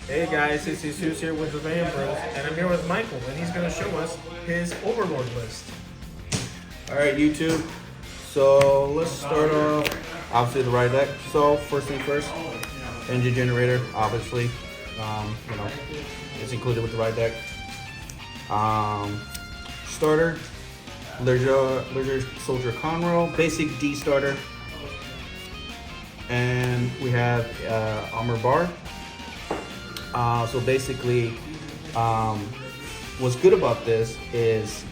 Hey guys, it's Jesus here with the Van Bros, and I'm here with Michael, and he's going to show us his Overlord list. All right, YouTube. So let's start off. Obviously, the right deck. So first thing first, engine generator. Obviously, you know, it's included with the right deck. Starter, Leisure Soldier Conroe, basic D starter, and we have armor bar. So basically, what's good about this is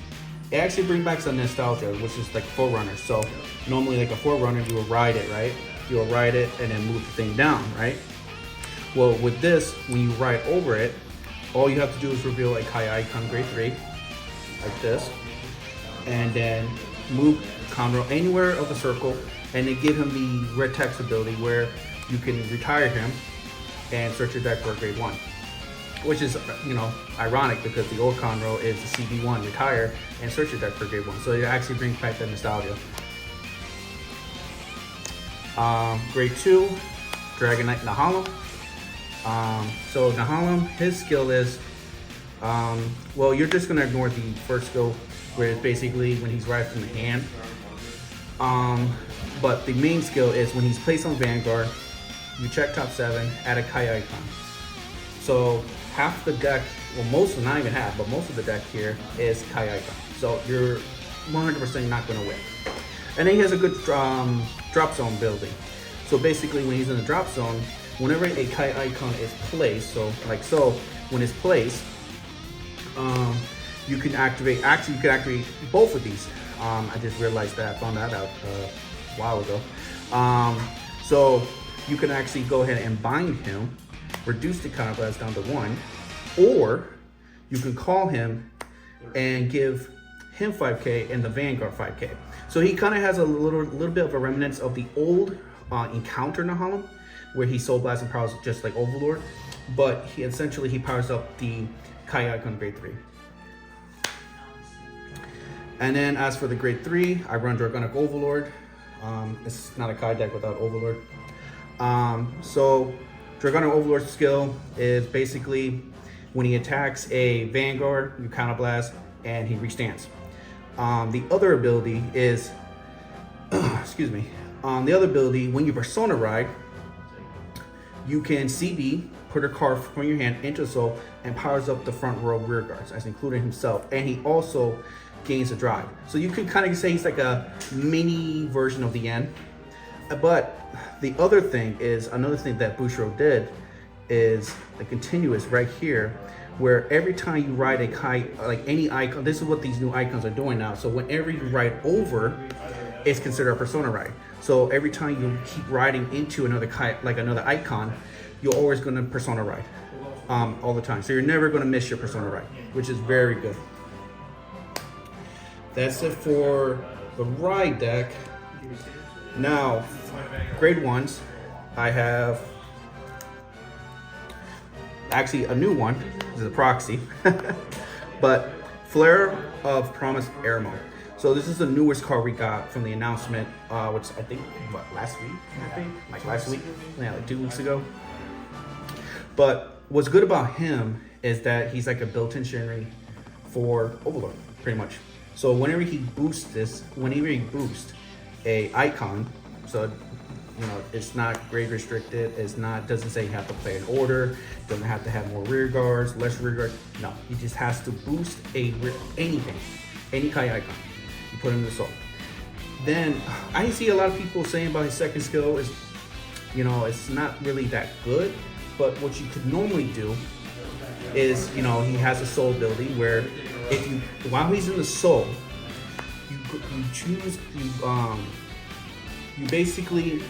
it actually brings back some nostalgia, which is like Forerunner. So normally, like a Forerunner, you will ride it, right? You will ride it and then move the thing down, right? Well, with this, when you ride over it, all you have to do is reveal a Kai icon grade 3, like this, and then move Conroe anywhere of the circle, and then give him the red text ability where you can retire him and search your deck for a grade 1. Which is, ironic because the old Conroe is the CB1, retire, and search your deck for grade 1. So it actually brings back that nostalgia. Grade 2, Dragonic Nahalem. So Nahalem, his skill is, well, you're just gonna ignore the first skill, where it's basically when he's right from the hand. But the main skill is when he's placed on Vanguard, you check top 7, add a Kai icon. So half the deck, well, not even half, but most of the deck here is Kai icon. So you're 100% not going to win. And then he has a good drop zone building. So basically, when he's in the drop zone, whenever a Kai icon is placed, so like so, when it's placed, you can activate. Actually, you can activate both of these. I just realized that, found that out a while ago. So you can actually go ahead and bind him, reduce the counterblast down to 1, or you can call him and give him 5k and the Vanguard 5k. So he kind of has a little bit of a remnants of the old Encounter Nahalem, where he Soul Blast and powers just like Overlord, but he powers up the Kai icon grade 3. And then as for the grade 3, I run Dragonic Overlord. It's not a Kai deck without Overlord. So Dragonic Overlord skill is basically when he attacks a Vanguard, you counterblast, and he restands. The other ability is, excuse me, the other ability, when you Persona Ride, you can CB, put a card from your hand into soul, and powers up the front row rear guards, as including himself, and he also gains a drive. So you can kind of say he's like a mini version of the Yen. But the other thing is, another thing that Bushro did is the continuous right here, where every time you ride a Kai, like any icon, this is what these new icons are doing now. So whenever you ride over, it's considered a Persona ride. So every time you keep riding into another Kai, like another icon, you're always going to Persona ride all the time. So you're never going to miss your Persona ride, which is very good. That's it for the ride deck. Now, grade 1s, I have actually a new one. This is a proxy, but Flare of Promise Airmo. So this is the newest card we got from the announcement, which I think last week. Yeah, like 2 weeks ago. But what's good about him is that he's like a built-in Shinri for Overlord, pretty much. So whenever he boosts a icon, so it's not grade restricted, doesn't say you have to play an order, doesn't have to have more rear guards, less rear guards. No, he just has to boost anything, any Kai icon. You put him in the soul. Then I see a lot of people saying about his second skill is, it's not really that good. But what you could normally do is, he has a soul ability where while he's in the soul, you basically,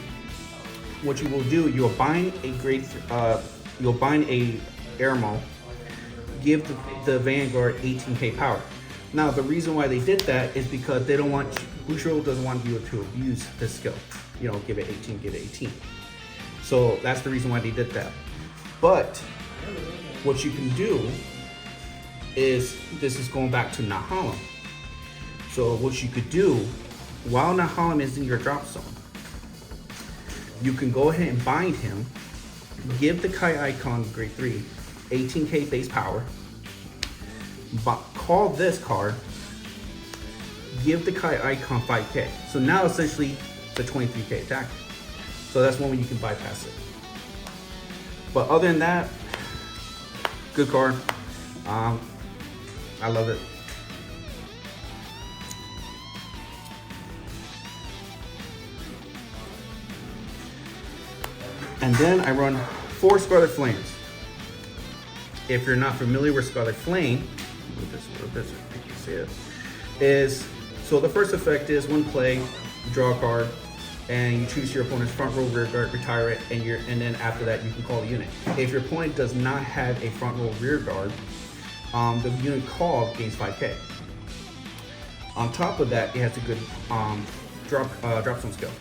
what you will do, you'll bind a Airmo, give the Vanguard 18k power. Now the reason why they did that is because Bushro doesn't want you to abuse this skill. Give it 18, give it 18. So that's the reason why they did that. But what you can do is, this is going back to Nahalem. So what you could do, while Nahalem is in your drop zone, you can go ahead and bind him, give the Kai Icon grade 3 18k base power, but call this card, give the Kai Icon 5k. So now essentially it's a 23k attack. So that's one way you can bypass it. But other than that, good card. I love it. And then I run 4 Scarlet Flames. If you're not familiar with Scarlet Flame, move this a little bit so you can see it, is, so the first effect is when play, you draw a card, and you choose your opponent's front row rear guard, retire it, and then after that you can call a unit. If your opponent does not have a front row rear guard, the unit called gains 5k. On top of that, it has a good drop zone skill.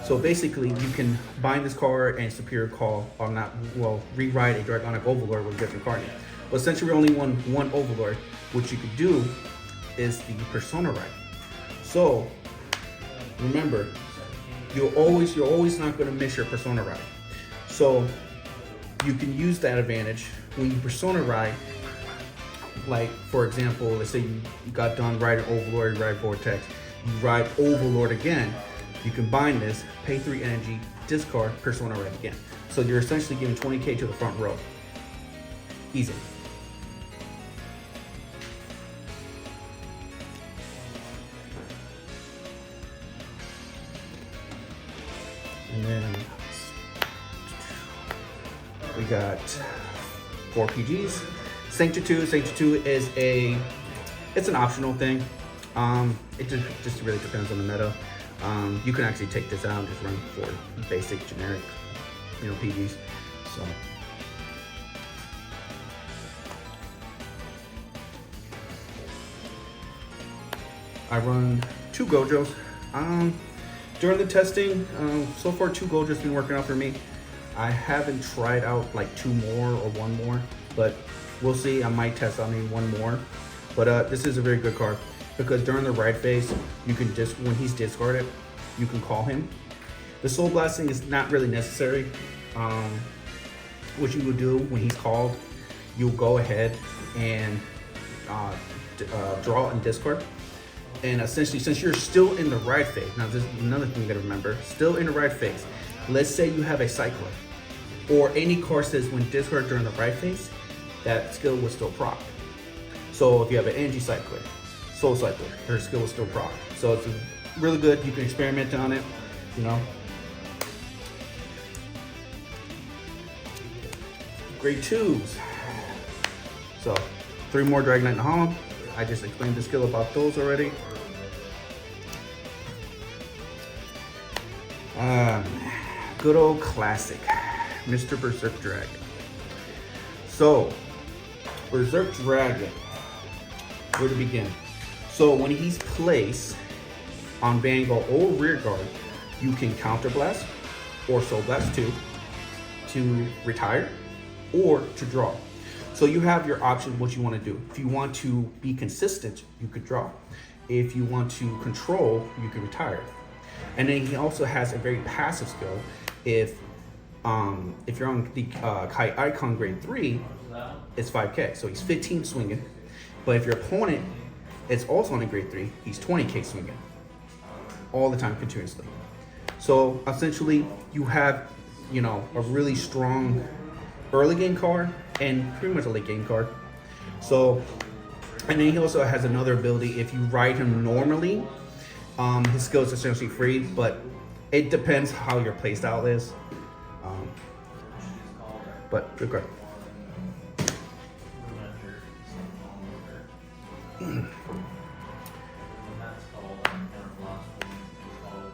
So basically, you can bind this card and superior call, or not, well, rewrite a Dragonic Overlord with a different card name. But since you only won one Overlord, what you could do is the Persona Ride. So remember, you're always not going to miss your Persona Ride. So you can use that advantage when you Persona Ride. Like for example, let's say you got done riding Overlord, you ride Vortex, you ride Overlord again. You combine this, pay 3 energy, discard, Persona Ride again. So you're essentially giving 20k to the front row. Easy. And then we got 4 PGs. Sanctuary 2 is it's an optional thing. It just really depends on the meta. You can actually take this out and just run 4 basic generic, PGs. So I run 2 Gojos. During the testing, so far 2 Gojos been working out for me. I haven't tried out like 2 more or 1 more, but we'll see. I might test out maybe 1 more. But this is a very good card, because during the ride phase, you can when he's discarded, you can call him. The Soul Blasting is not really necessary. What you will do when he's called, you'll go ahead and draw and discard. And essentially, since you're still in the ride phase, now this is another thing you gotta remember, still in the ride phase. Let's say you have a Cycler, or any card says when discard during the ride phase, that skill will still proc. So if you have an Energy Cycler, Soul Cycler, her skill will still proc. So it's really good. You can experiment on it, Grade 2s. So 3 more Dragonite in the Hollow. I just explained the skill about those already. Good old classic, Mr. Berserk Dragon. So, Berserk Dragon, where to begin? So when he's placed on Vanguard or Rear Guard, you can Counter Blast or Soul Blast 2 to retire or to draw. So you have your option what you want to do. If you want to be consistent, you could draw. If you want to control, you can retire. And then he also has a very passive skill. If you're on the Kai Icon grade 3, it's 5k, so he's 15 swinging. But if your opponent is also on a grade 3, he's 20k swinging all the time continuously. So essentially you have, a really strong early game card and pretty much a late game card. So, and then he also has another ability. If you ride him normally, his skill is essentially free, but it depends how your playstyle is. But good card.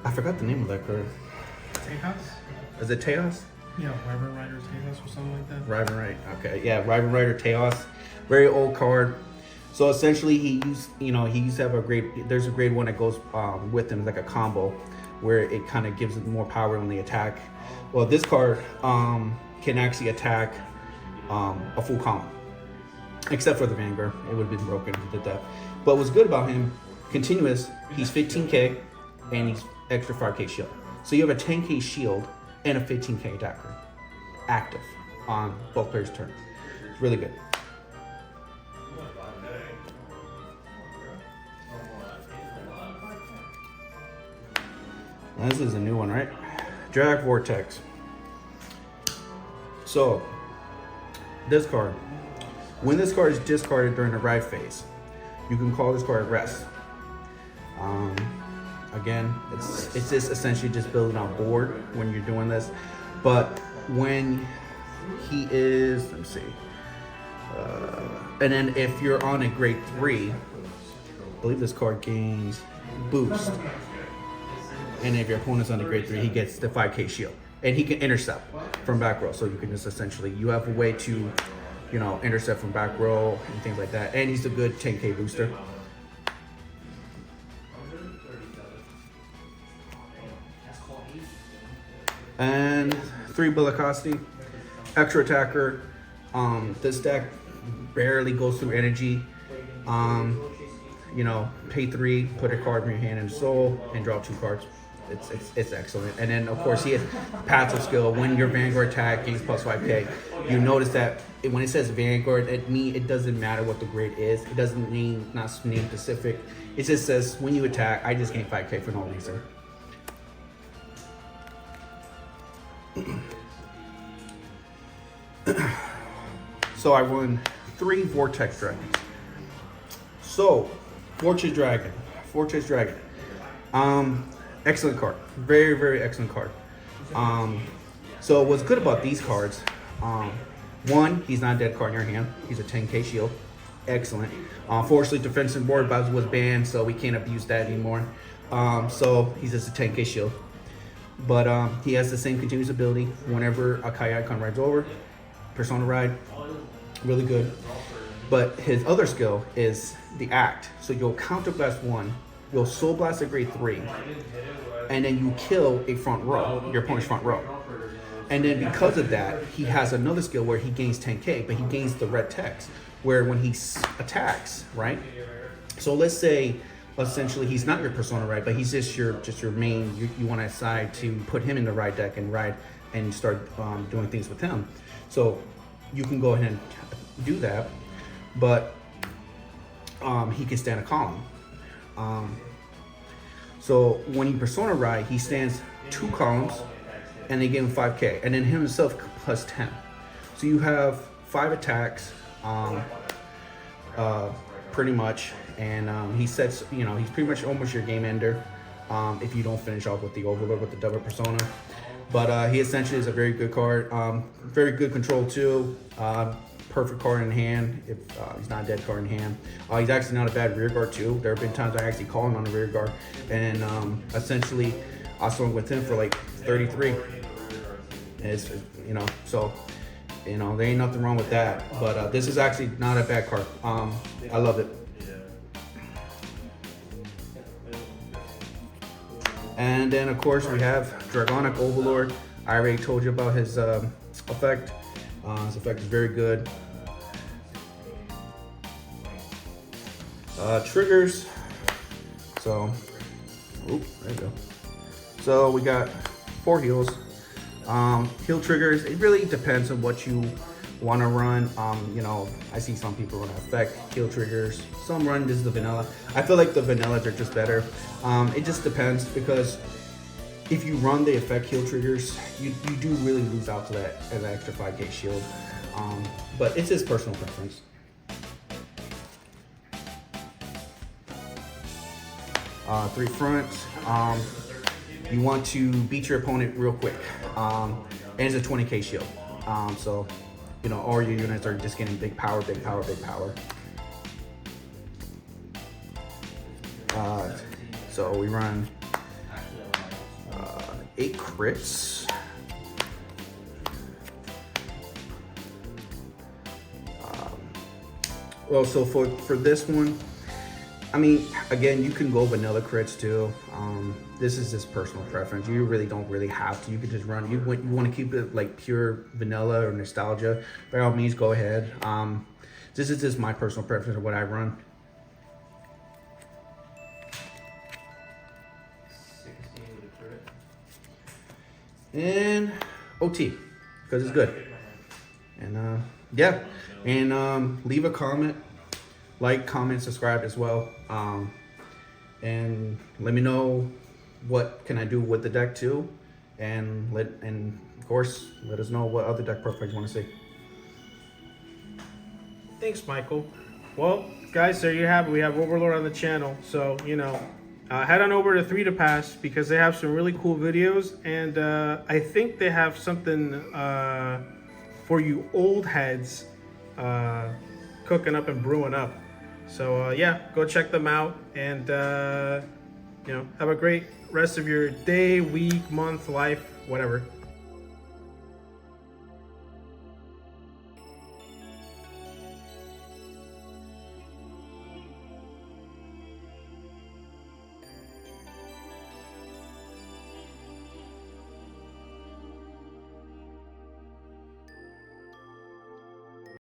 I forgot the name of that card. Tejas? Is it Tejas? Yeah, Wyvern Rider Tejas or something like that. Wyvern Rider, okay. Yeah, Wyvern Rider Tejas. Very old card. So essentially he used to have a grade, there's a grade 1 that goes with him, like a combo, where it kind of gives it more power when they attack. Well, this card can actually attack a full column, except for the Vanguard. It would have been broken to death. But what's good about him, continuous, he's 15k and he's extra 5k shield. So you have a 10k shield and a 15k attacker. active on both players' turn. It's really good. Now, this is a new one, right? Drag Vortex. So, this card. When this card is discarded during the ride phase, you can call this card rest. Again, it's just essentially just building on board when you're doing this. But when he is, let me see. And then if you're on a grade 3, I believe this card gains boost. And if your opponent's on a grade 3, he gets the 5k shield. And he can intercept from back row. So you can just essentially, you have a way to, you know, intercept from back row and things like that. And he's a good 10k booster. And 3 Bellicosity, extra attacker. This deck barely goes through energy. You know, pay 3, put a card in your hand and soul, and draw 2 cards. It's excellent. And then of course he has passive skill. When your Vanguard attack gains plus 5k, you notice that when it says Vanguard, it doesn't matter what the grade is. It doesn't mean not name specific. It just says when you attack, I just gain 5k for no reason. So I won 3 Vortex Dragons. So, Vortex Dragon. Excellent card. Very, very excellent card. So what's good about these cards, one, he's not a dead card in your hand. He's a 10k shield. Excellent. Fortunately, defensive board was banned, so we can't abuse that anymore. So he's just a 10k shield. But he has the same continuous ability whenever a Kai icon rides over. Persona Ride, really good. But his other skill is the Act. So you'll counterblast 1, you'll soul blast a grade 3, and then you kill a front row, your opponent's front row. And then because of that, he has another skill where he gains 10k, but he gains the red text, where when he attacks, right? So let's say essentially he's not your Persona Ride, but he's just your main. You want to decide to put him in the ride deck and ride and start doing things with him. So you can go ahead and do that, but he can stand a column. So when he Persona Ride, he stands 2 columns, and they give him 5k, and then himself plus 10. So you have 5 attacks, pretty much, and he sets, you know, he's pretty much almost your game ender if you don't finish off with the Overlord with the double Persona. But he essentially is a very good card, very good control too. Perfect card in hand if he's not a dead card in hand. He's actually not a bad rear guard too. There have been times I actually call him on the rear guard, and essentially I swung with him for like 33. And it's, you know, so, you know, there ain't nothing wrong with that. But this is actually not a bad card. I love it. And then of course we have Dragonic Overlord. I already told you about his effect. His effect is very good. Triggers. So, there you go. So we got 4 heals. Heal triggers. It really depends on what you want to run. You know, I see some people run effect heal triggers. Some run this is the vanilla. I feel like the vanillas are just better. It just depends, because if you run the effect heal triggers, you do really lose out to that extra 5k shield. But it's just personal preference. Three fronts. You want to beat your opponent real quick. And it's a 20k shield. So, you know, all your units are just getting big power, big power, big power. So we run 8 crits. Well, so for this one, I mean, again, you can go vanilla crits too. This is just personal preference. You really don't really have to. You can just run. You want to keep it like pure vanilla or nostalgia, by all means, go ahead. This is just my personal preference of what I run. And OT, because it's good. And yeah, and leave a comment, like, comment, subscribe as well, and let me know what can I do with the deck too, and of course let us know what other deck profiles you want to see. Thanks, Michael. Well, guys, there you have it. We have Overlord on the channel, so you know, head on over to 3 to Pass because they have some really cool videos, and I think they have something for you old heads cooking up and brewing up. So yeah, go check them out, and you know, have a great rest of your day, week, month, life, whatever.